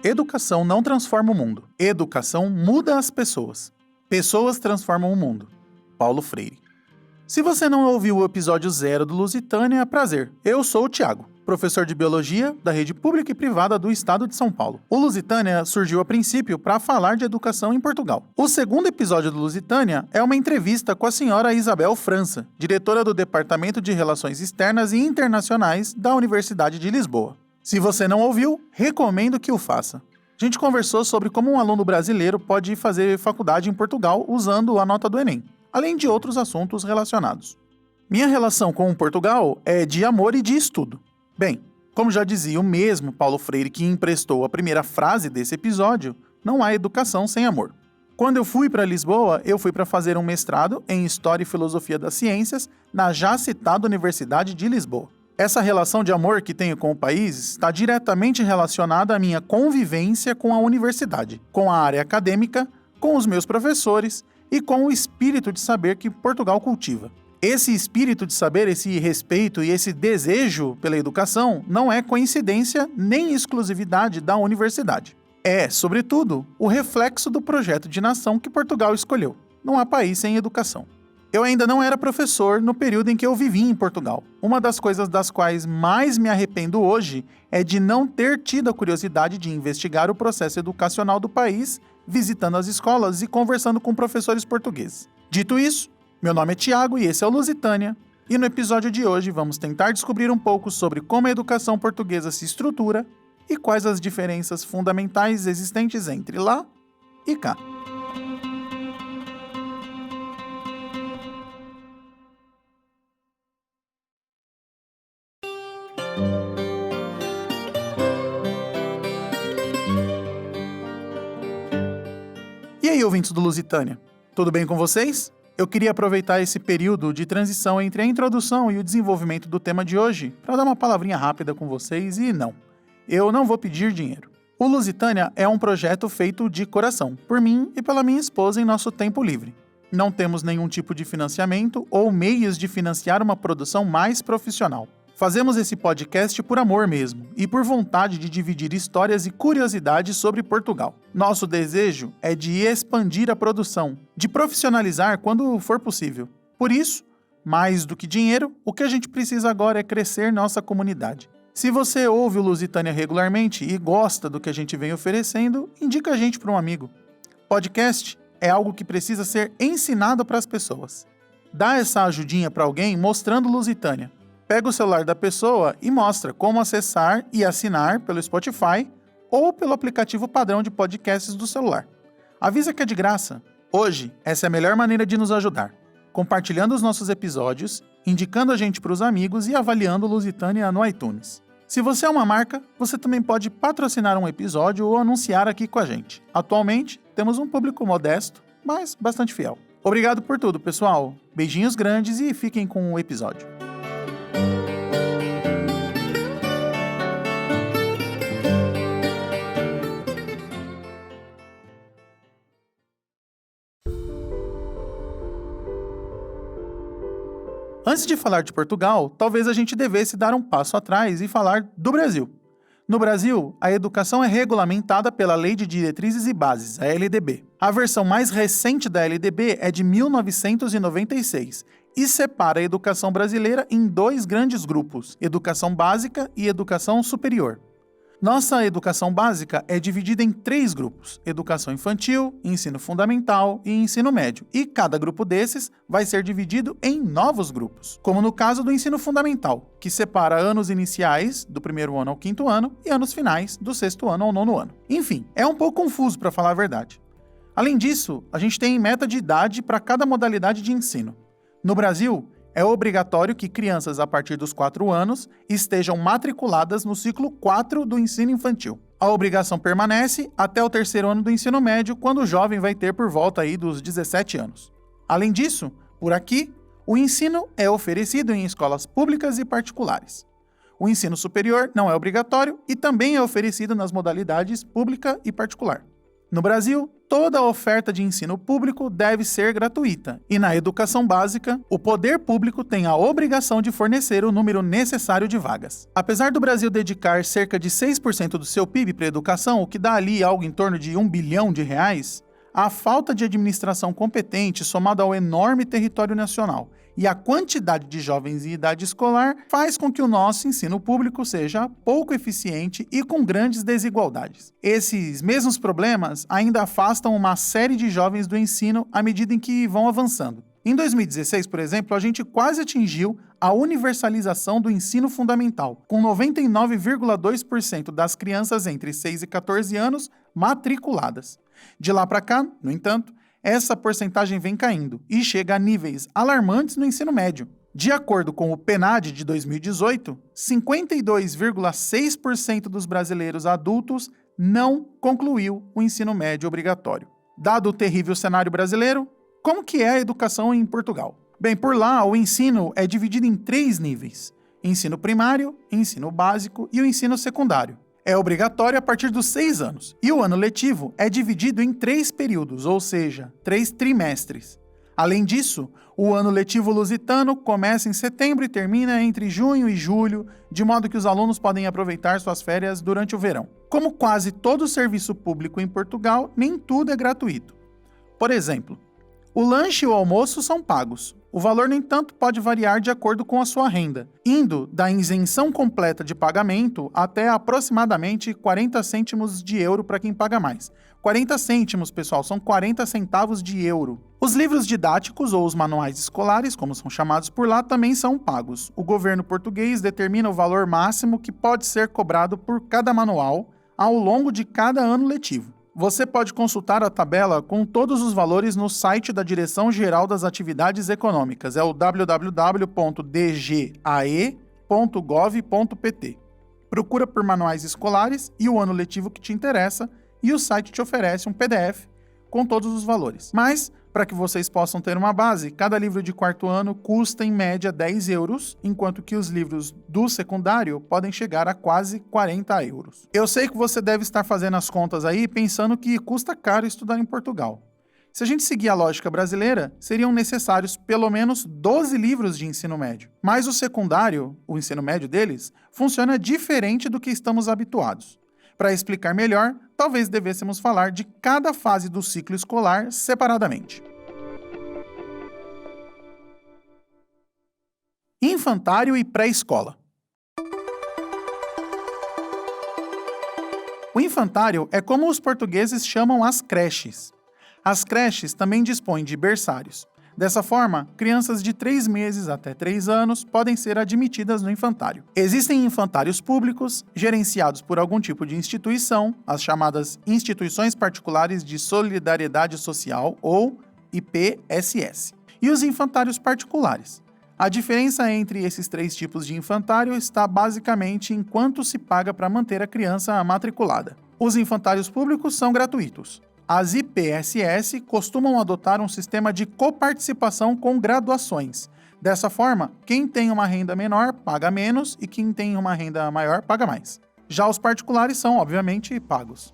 Educação não transforma o mundo. Educação muda as pessoas. Pessoas transformam o mundo. Paulo Freire. Se você não ouviu o episódio 0 do Lusitânia, prazer. Eu sou o Thiago, professor de Biologia da Rede Pública e Privada do Estado de São Paulo. O Lusitânia surgiu a princípio para falar de educação em Portugal. O segundo episódio do Lusitânia é uma entrevista com a senhora Isabel França, diretora do Departamento de Relações Externas e Internacionais da Universidade de Lisboa. Se você não ouviu, recomendo que o faça. A gente conversou sobre como um aluno brasileiro pode fazer faculdade em Portugal usando a nota do Enem, além de outros assuntos relacionados. Minha relação com Portugal é de amor e de estudo. Bem, como já dizia o mesmo Paulo Freire que emprestou a primeira frase desse episódio, não há educação sem amor. Quando eu fui para Lisboa, eu fui para fazer um mestrado em História e Filosofia das Ciências na já citada Universidade de Lisboa. Essa relação de amor que tenho com o país está diretamente relacionada à minha convivência com a universidade, com a área acadêmica, com os meus professores e com o espírito de saber que Portugal cultiva. Esse espírito de saber, esse respeito e esse desejo pela educação não é coincidência nem exclusividade da universidade. É, sobretudo, o reflexo do projeto de nação que Portugal escolheu. Não há país sem educação. Eu ainda não era professor no período em que eu vivi em Portugal. Uma das coisas das quais mais me arrependo hoje é de não ter tido a curiosidade de investigar o processo educacional do país, visitando as escolas e conversando com professores portugueses. Dito isso, meu nome é Thiago e esse é o Lusitânia, e no episódio de hoje vamos tentar descobrir um pouco sobre como a educação portuguesa se estrutura e quais as diferenças fundamentais existentes entre lá e cá. E aí, ouvintes do Lusitânia, tudo bem com vocês? Eu queria aproveitar esse período de transição entre a introdução e o desenvolvimento do tema de hoje para dar uma palavrinha rápida com vocês e não, eu não vou pedir dinheiro. O Lusitânia é um projeto feito de coração, por mim e pela minha esposa em nosso tempo livre. Não temos nenhum tipo de financiamento ou meios de financiar uma produção mais profissional. Fazemos esse podcast por amor mesmo e por vontade de dividir histórias e curiosidades sobre Portugal. Nosso desejo é de expandir a produção, de profissionalizar quando for possível. Por isso, mais do que dinheiro, o que a gente precisa agora é crescer nossa comunidade. Se você ouve o Lusitânia regularmente e gosta do que a gente vem oferecendo, indica a gente para um amigo. Podcast é algo que precisa ser ensinado para as pessoas. Dá essa ajudinha para alguém mostrando Lusitânia. Pega o celular da pessoa e mostra como acessar e assinar pelo Spotify ou pelo aplicativo padrão de podcasts do celular. Avisa que é de graça. Hoje, essa é a melhor maneira de nos ajudar. Compartilhando os nossos episódios, indicando a gente para os amigos e avaliando o Lusitânia no iTunes. Se você é uma marca, você também pode patrocinar um episódio ou anunciar aqui com a gente. Atualmente, temos um público modesto, mas bastante fiel. Obrigado por tudo, pessoal. Beijinhos grandes e fiquem com o episódio. Antes de falar de Portugal, talvez a gente devesse dar um passo atrás e falar do Brasil. No Brasil, a educação é regulamentada pela Lei de Diretrizes e Bases, a LDB. A versão mais recente da LDB é de 1996 e separa a educação brasileira em dois grandes grupos, educação básica e educação superior. Nossa educação básica é dividida em 3 grupos, educação infantil, ensino fundamental e ensino médio, e cada grupo desses vai ser dividido em novos grupos, como no caso do ensino fundamental, que separa anos iniciais, do 1º ano ao 5º ano, e anos finais, do 6º ano ao 9º ano. Enfim, é um pouco confuso para falar a verdade. Além disso, a gente tem meta de idade para cada modalidade de ensino. No Brasil, é obrigatório que crianças a partir dos 4 anos estejam matriculadas no ciclo 4 do ensino infantil. A obrigação permanece até o 3º ano do ensino médio, quando o jovem vai ter por volta aí dos 17 anos. Além disso, por aqui, o ensino é oferecido em escolas públicas e particulares. O ensino superior não é obrigatório e também é oferecido nas modalidades pública e particular. No Brasil, toda a oferta de ensino público deve ser gratuita, e na educação básica, o poder público tem a obrigação de fornecer o número necessário de vagas. Apesar do Brasil dedicar cerca de 6% do seu PIB para a educação, o que dá ali algo em torno de R$1 bilhão, a falta de administração competente, somada ao enorme território nacional e a quantidade de jovens em idade escolar, faz com que o nosso ensino público seja pouco eficiente e com grandes desigualdades. Esses mesmos problemas ainda afastam uma série de jovens do ensino à medida em que vão avançando. Em 2016, por exemplo, a gente quase atingiu a universalização do ensino fundamental, com 99,2% das crianças entre 6 e 14 anos matriculadas. De lá para cá, no entanto, essa porcentagem vem caindo e chega a níveis alarmantes no ensino médio. De acordo com o PNAD de 2018, 52,6% dos brasileiros adultos não concluiu o ensino médio obrigatório. Dado o terrível cenário brasileiro, como que é a educação em Portugal? Bem, por lá, o ensino é dividido em 3 níveis: ensino primário, ensino básico e o ensino secundário. É obrigatório a partir dos 6 anos, e o ano letivo é dividido em 3 períodos, ou seja, 3 trimestres. Além disso, o ano letivo lusitano começa em setembro e termina entre junho e julho, de modo que os alunos podem aproveitar suas férias durante o verão. Como quase todo o serviço público em Portugal, nem tudo é gratuito. Por exemplo, o lanche e o almoço são pagos. O valor, no entanto, pode variar de acordo com a sua renda, indo da isenção completa de pagamento até aproximadamente 40 cêntimos de euro para quem paga mais. 40 cêntimos, pessoal, são 40 centavos de euro. Os livros didáticos, ou os manuais escolares, como são chamados por lá, também são pagos. O governo português determina o valor máximo que pode ser cobrado por cada manual ao longo de cada ano letivo. Você pode consultar a tabela com todos os valores no site da Direção-Geral das Atividades Econômicas, é o www.dgae.gov.pt. Procura por manuais escolares e o ano letivo que te interessa, e o site te oferece um PDF com todos os valores. Mas, para que vocês possam ter uma base, cada livro de 4º ano custa em média 10 euros, enquanto que os livros do secundário podem chegar a quase 40 euros. Eu sei que você deve estar fazendo as contas aí pensando que custa caro estudar em Portugal. Se a gente seguir a lógica brasileira, seriam necessários pelo menos 12 livros de ensino médio. Mas o secundário, o ensino médio deles, funciona diferente do que estamos habituados. Para explicar melhor, talvez devêssemos falar de cada fase do ciclo escolar separadamente. Infantário e pré-escola. O infantário é como os portugueses chamam as creches. As creches também dispõem de berçários. Dessa forma, crianças de 3 meses até 3 anos podem ser admitidas no infantário. Existem infantários públicos, gerenciados por algum tipo de instituição, as chamadas Instituições Particulares de Solidariedade Social, ou IPSS, e os infantários particulares. A diferença entre esses 3 tipos de infantário está basicamente em quanto se paga para manter a criança matriculada. Os infantários públicos são gratuitos. As IPSS costumam adotar um sistema de coparticipação com graduações. Dessa forma, quem tem uma renda menor paga menos e quem tem uma renda maior paga mais. Já os particulares são, obviamente, pagos.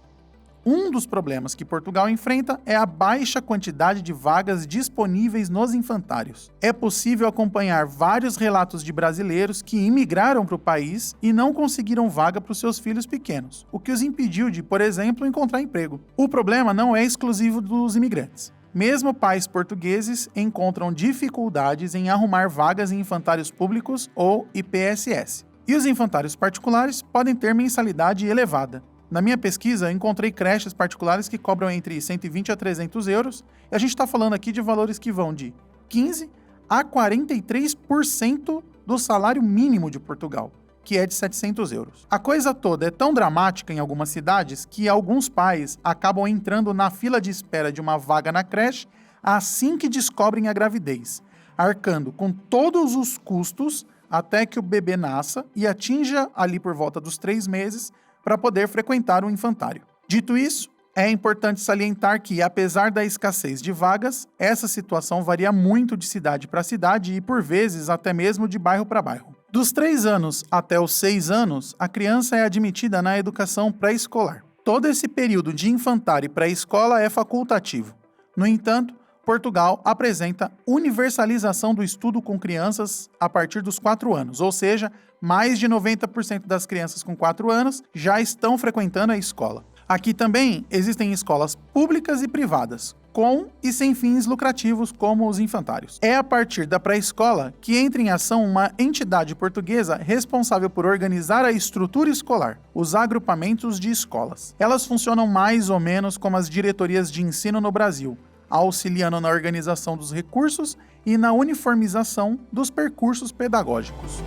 Um dos problemas que Portugal enfrenta é a baixa quantidade de vagas disponíveis nos infantários. É possível acompanhar vários relatos de brasileiros que imigraram para o país e não conseguiram vaga para os seus filhos pequenos, o que os impediu de, por exemplo, encontrar emprego. O problema não é exclusivo dos imigrantes. Mesmo pais portugueses encontram dificuldades em arrumar vagas em infantários públicos ou IPSS. E os infantários particulares podem ter mensalidade elevada. Na minha pesquisa, encontrei creches particulares que cobram entre 120 a 300 euros, e a gente está falando aqui de valores que vão de 15% a 43% do salário mínimo de Portugal, que é de 700 euros. A coisa toda é tão dramática em algumas cidades que alguns pais acabam entrando na fila de espera de uma vaga na creche assim que descobrem a gravidez, arcando com todos os custos até que o bebê nasça e atinja ali por volta dos 3 meses, para poder frequentar um infantário. Dito isso, é importante salientar que, apesar da escassez de vagas, essa situação varia muito de cidade para cidade e, por vezes, até mesmo de bairro para bairro. Dos 3 anos até os 6 anos, a criança é admitida na educação pré-escolar. Todo esse período de infantário e pré-escola é facultativo. No entanto, Portugal apresenta universalização do estudo com crianças a partir dos 4 anos, ou seja, mais de 90% das crianças com 4 anos já estão frequentando a escola. Aqui também existem escolas públicas e privadas, com e sem fins lucrativos como os infantários. É a partir da pré-escola que entra em ação uma entidade portuguesa responsável por organizar a estrutura escolar, os agrupamentos de escolas. Elas funcionam mais ou menos como as diretorias de ensino no Brasil, auxiliando na organização dos recursos e na uniformização dos percursos pedagógicos.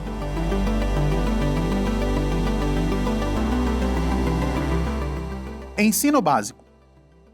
Ensino básico.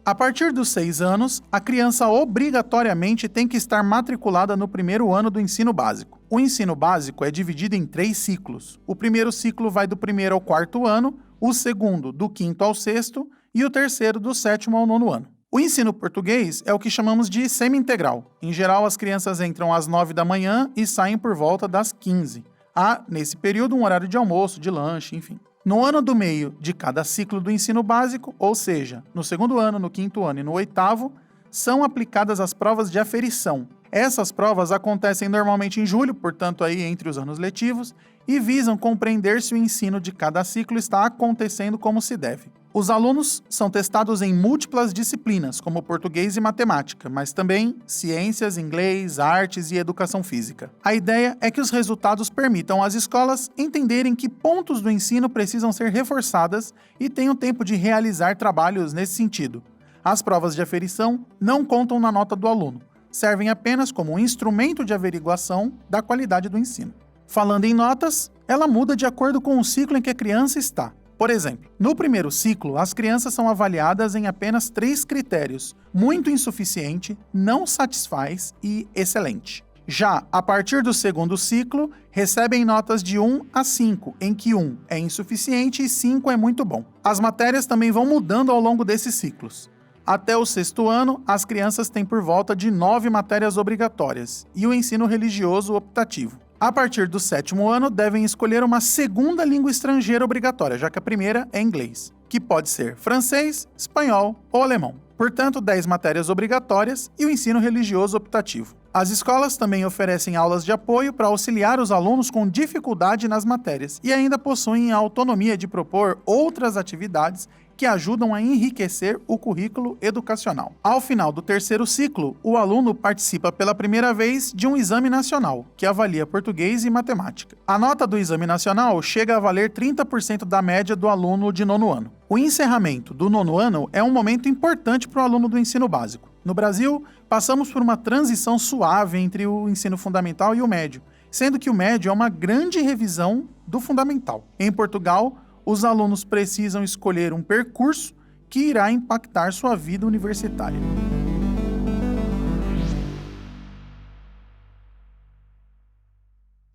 A partir dos 6 anos, a criança obrigatoriamente tem que estar matriculada no primeiro ano do ensino básico. O ensino básico é dividido em 3 ciclos. O primeiro ciclo vai do 1º ao 4º ano, o segundo do 5º ao 6º e o terceiro do 7º ao 9º ano. O ensino português é o que chamamos de semi-integral. Em geral, as crianças entram às 9 da manhã e saem por volta das 15. Há, nesse período, um horário de almoço, de lanche, enfim. No ano do meio de cada ciclo do ensino básico, ou seja, no 2º ano, no 5º ano e no 8º, são aplicadas as provas de aferição. Essas provas acontecem normalmente em julho, portanto aí entre os anos letivos, e visam compreender se o ensino de cada ciclo está acontecendo como se deve. Os alunos são testados em múltiplas disciplinas, como português e matemática, mas também ciências, inglês, artes e educação física. A ideia é que os resultados permitam às escolas entenderem que pontos do ensino precisam ser reforçadas e tenham tempo de realizar trabalhos nesse sentido. As provas de aferição não contam na nota do aluno, servem apenas como um instrumento de averiguação da qualidade do ensino. Falando em notas, ela muda de acordo com o ciclo em que a criança está. Por exemplo, no primeiro ciclo, as crianças são avaliadas em apenas 3 critérios: muito insuficiente, não satisfaz e excelente. Já, a partir do segundo ciclo, recebem notas de 1 a 5, em que 1 é insuficiente e 5 é muito bom. As matérias também vão mudando ao longo desses ciclos. Até o 6º ano, as crianças têm por volta de 9 matérias obrigatórias e o ensino religioso optativo. A partir do 7º ano, devem escolher uma segunda língua estrangeira obrigatória, já que a primeira é inglês, que pode ser francês, espanhol ou alemão. Portanto, 10 matérias obrigatórias e o ensino religioso optativo. As escolas também oferecem aulas de apoio para auxiliar os alunos com dificuldade nas matérias e ainda possuem a autonomia de propor outras atividades que ajudam a enriquecer o currículo educacional. Ao final do terceiro ciclo, o aluno participa pela primeira vez de um exame nacional, que avalia português e matemática. A nota do exame nacional chega a valer 30% da média do aluno de 9º ano. O encerramento do 9º ano é um momento importante para o aluno do ensino básico. No Brasil, passamos por uma transição suave entre o ensino fundamental e o médio, sendo que o médio é uma grande revisão do fundamental. Em Portugal, os alunos precisam escolher um percurso que irá impactar sua vida universitária.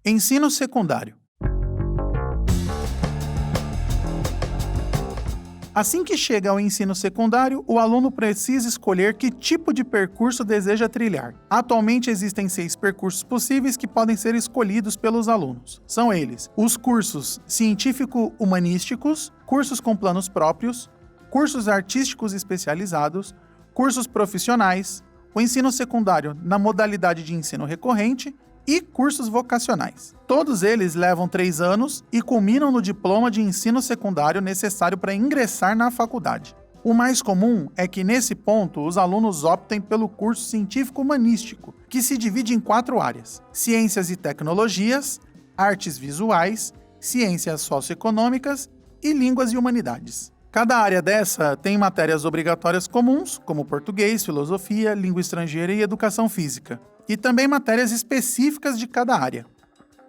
Ensino secundário. Assim que chega ao ensino secundário, o aluno precisa escolher que tipo de percurso deseja trilhar. Atualmente existem 6 percursos possíveis que podem ser escolhidos pelos alunos. São eles: os cursos científico-humanísticos, cursos com planos próprios, cursos artísticos especializados, cursos profissionais, o ensino secundário na modalidade de ensino recorrente e cursos vocacionais. Todos eles levam 3 anos e culminam no diploma de ensino secundário necessário para ingressar na faculdade. O mais comum é que, nesse ponto, os alunos optem pelo curso científico-humanístico, que se divide em 4 áreas: ciências e tecnologias, artes visuais, ciências socioeconômicas e línguas e humanidades. Cada área dessa tem matérias obrigatórias comuns, como português, filosofia, língua estrangeira e educação física, e também matérias específicas de cada área.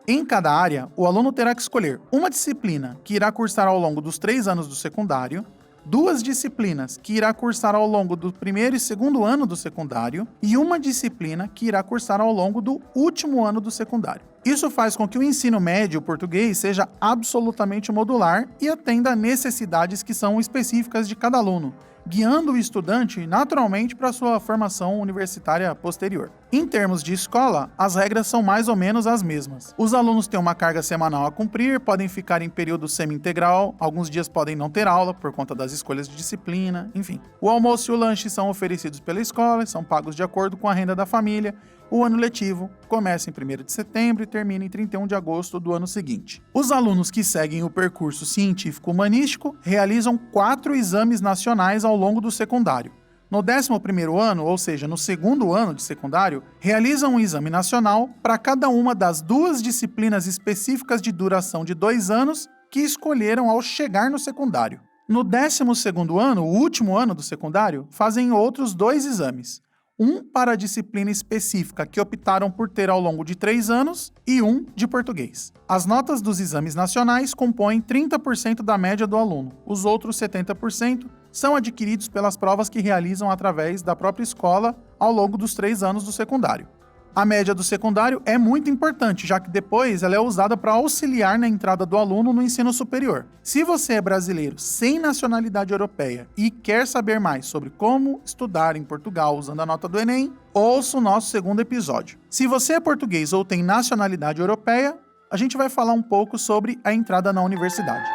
Em cada área, o aluno terá que escolher uma disciplina que irá cursar ao longo dos 3 anos do secundário, 2 disciplinas que irá cursar ao longo do 1º e 2º ano do secundário e uma disciplina que irá cursar ao longo do último ano do secundário. Isso faz com que o ensino médio português seja absolutamente modular e atenda a necessidades que são específicas de cada aluno, guiando o estudante naturalmente para sua formação universitária posterior. Em termos de escola, as regras são mais ou menos as mesmas. Os alunos têm uma carga semanal a cumprir, podem ficar em período semi-integral, alguns dias podem não ter aula por conta das escolhas de disciplina, enfim. O almoço e o lanche são oferecidos pela escola, são pagos de acordo com a renda da família. O ano letivo começa em 1º de setembro e termina em 31 de agosto do ano seguinte. Os alunos que seguem o percurso científico-humanístico realizam 4 exames nacionais ao longo do secundário. No 11º ano, ou seja, no 2º ano de secundário, realizam um exame nacional para cada uma das 2 disciplinas específicas de duração de 2 anos que escolheram ao chegar no secundário. No 12º ano, o último ano do secundário, fazem outros 2 exames. Um para a disciplina específica que optaram por ter ao longo de 3 anos e um de português. As notas dos exames nacionais compõem 30% da média do aluno. Os outros 70% são adquiridos pelas provas que realizam através da própria escola ao longo dos 3 anos do secundário. A média do secundário é muito importante, já que depois ela é usada para auxiliar na entrada do aluno no ensino superior. Se você é brasileiro sem nacionalidade europeia e quer saber mais sobre como estudar em Portugal usando a nota do Enem, ouça o nosso 2º episódio. Se você é português ou tem nacionalidade europeia, a gente vai falar um pouco sobre a entrada na universidade.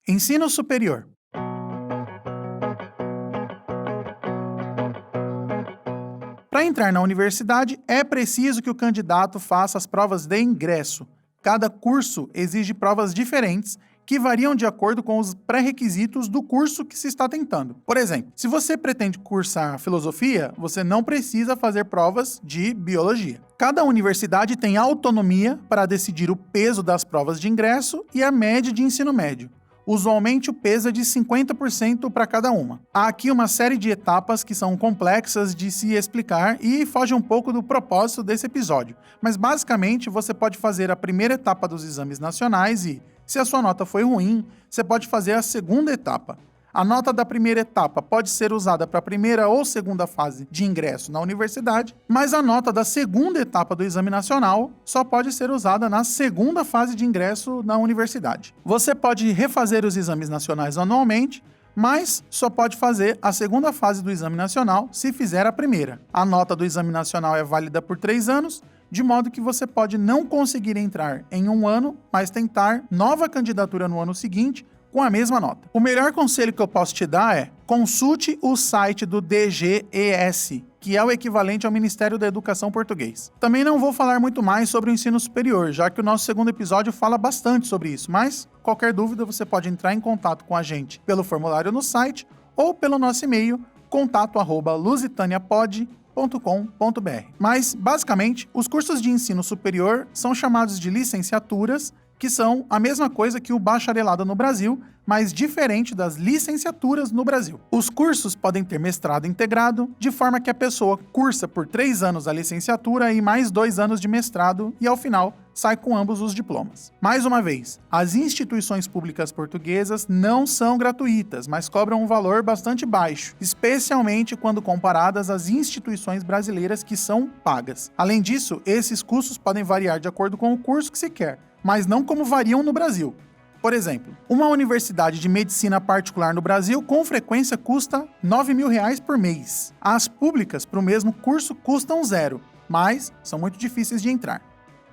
Ensino superior. Para entrar na universidade, é preciso que o candidato faça as provas de ingresso. Cada curso exige provas diferentes que variam de acordo com os pré-requisitos do curso que se está tentando. Por exemplo, se você pretende cursar filosofia, você não precisa fazer provas de biologia. Cada universidade tem autonomia para decidir o peso das provas de ingresso e a média de ensino médio. Usualmente o peso é de 50% para cada uma. Há aqui uma série de etapas que são complexas de se explicar e fogem um pouco do propósito desse episódio, mas basicamente você pode fazer a primeira etapa dos exames nacionais e, se a sua nota foi ruim, você pode fazer a segunda etapa. A nota da primeira etapa pode ser usada para a primeira ou segunda fase de ingresso na universidade, mas a nota da segunda etapa do exame nacional só pode ser usada na segunda fase de ingresso na universidade. Você pode refazer os exames nacionais anualmente, mas só pode fazer a segunda fase do exame nacional se fizer a primeira. A nota do exame nacional é válida por 3 anos, de modo que você pode não conseguir entrar em um ano, mas tentar nova candidatura no ano seguinte, com a mesma nota. O melhor conselho que eu posso te dar é: consulte o site do DGES, que é o equivalente ao Ministério da Educação português. Também não vou falar muito mais sobre o ensino superior, já que o nosso 2º episódio fala bastante sobre isso, mas qualquer dúvida você pode entrar em contato com a gente pelo formulário no site ou pelo nosso e-mail contato@lusitaniapod.com.br. Mas, basicamente, os cursos de ensino superior são chamados de licenciaturas, que são a mesma coisa que o bacharelado no Brasil, mas diferente das licenciaturas no Brasil. Os cursos podem ter mestrado integrado, de forma que a pessoa cursa por 3 anos a licenciatura e mais 2 anos de mestrado e, ao final, sai com ambos os diplomas. Mais uma vez, as instituições públicas portuguesas não são gratuitas, mas cobram um valor bastante baixo, especialmente quando comparadas às instituições brasileiras que são pagas. Além disso, esses custos podem variar de acordo com o curso que se quer, mas não como variam no Brasil. Por exemplo, uma universidade de medicina particular no Brasil com frequência custa R$ 9.000 por mês. As públicas para o mesmo curso custam 0, mas são muito difíceis de entrar.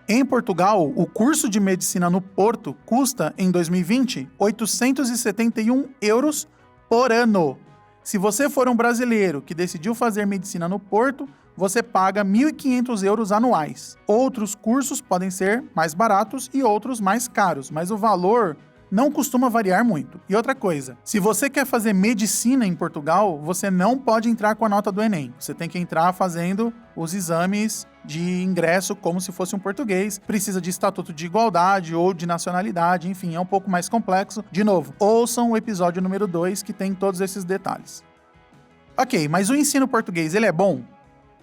Em Portugal, o curso de medicina no Porto custa, em 2020, 871 euros por ano. Se você for um brasileiro que decidiu fazer medicina no Porto, você paga 1.500 euros anuais. Outros cursos podem ser mais baratos e outros mais caros, mas o valor não costuma variar muito. E outra coisa, se você quer fazer medicina em Portugal, você não pode entrar com a nota do Enem. Você tem que entrar fazendo os exames de ingresso como se fosse um português. Precisa de estatuto de igualdade ou de nacionalidade, enfim, é um pouco mais complexo. De novo, ouçam o episódio número 2 que tem todos esses detalhes. Ok, mas o ensino português, ele é bom?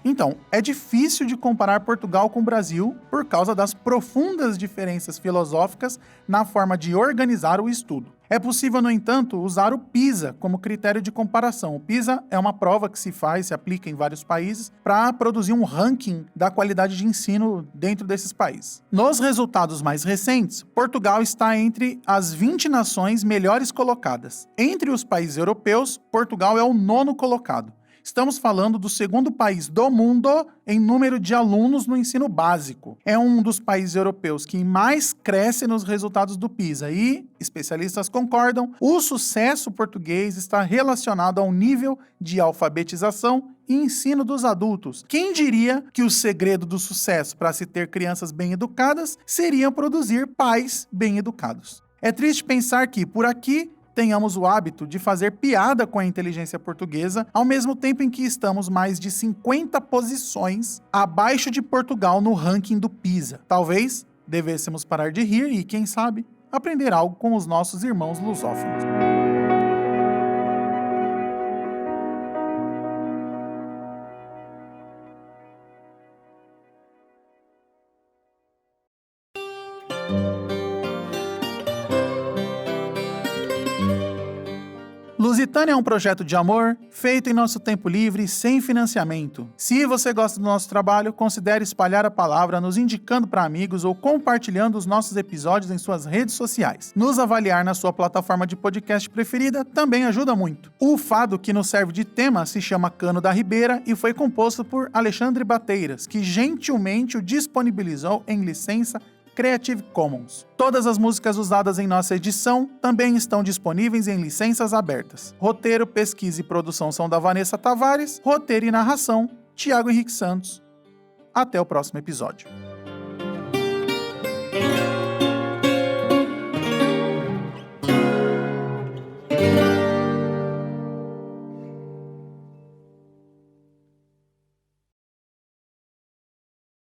Então, é difícil de comparar Portugal com o Brasil por causa das profundas diferenças filosóficas na forma de organizar o estudo. É possível, no entanto, usar o PISA como critério de comparação. O PISA é uma prova que se aplica em vários países, para produzir um ranking da qualidade de ensino dentro desses países. Nos resultados mais recentes, Portugal está entre as 20 nações melhores colocadas. Entre os países europeus, Portugal é o 9º colocado. Estamos falando do 2º país do mundo em número de alunos no ensino básico. É um dos países europeus que mais cresce nos resultados do PISA e, especialistas concordam, o sucesso português está relacionado ao nível de alfabetização e ensino dos adultos. Quem diria que o segredo do sucesso para se ter crianças bem educadas seria produzir pais bem educados? É triste pensar que, por aqui, tenhamos o hábito de fazer piada com a inteligência portuguesa, ao mesmo tempo em que estamos mais de 50 posições abaixo de Portugal no ranking do PISA. Talvez devêssemos parar de rir e, quem sabe, aprender algo com os nossos irmãos lusófonos. Lusitânia é um projeto de amor, feito em nosso tempo livre, sem financiamento. Se você gosta do nosso trabalho, considere espalhar a palavra, nos indicando para amigos ou compartilhando os nossos episódios em suas redes sociais. Nos avaliar na sua plataforma de podcast preferida também ajuda muito. O fado que nos serve de tema se chama Cano da Ribeira e foi composto por Alexandre Bateiras, que gentilmente o disponibilizou em licença Creative Commons. Todas as músicas usadas em nossa edição também estão disponíveis em licenças abertas. Roteiro, pesquisa e produção são da Vanessa Tavares, roteiro e narração, Tiago Henrique Santos. Até o próximo episódio.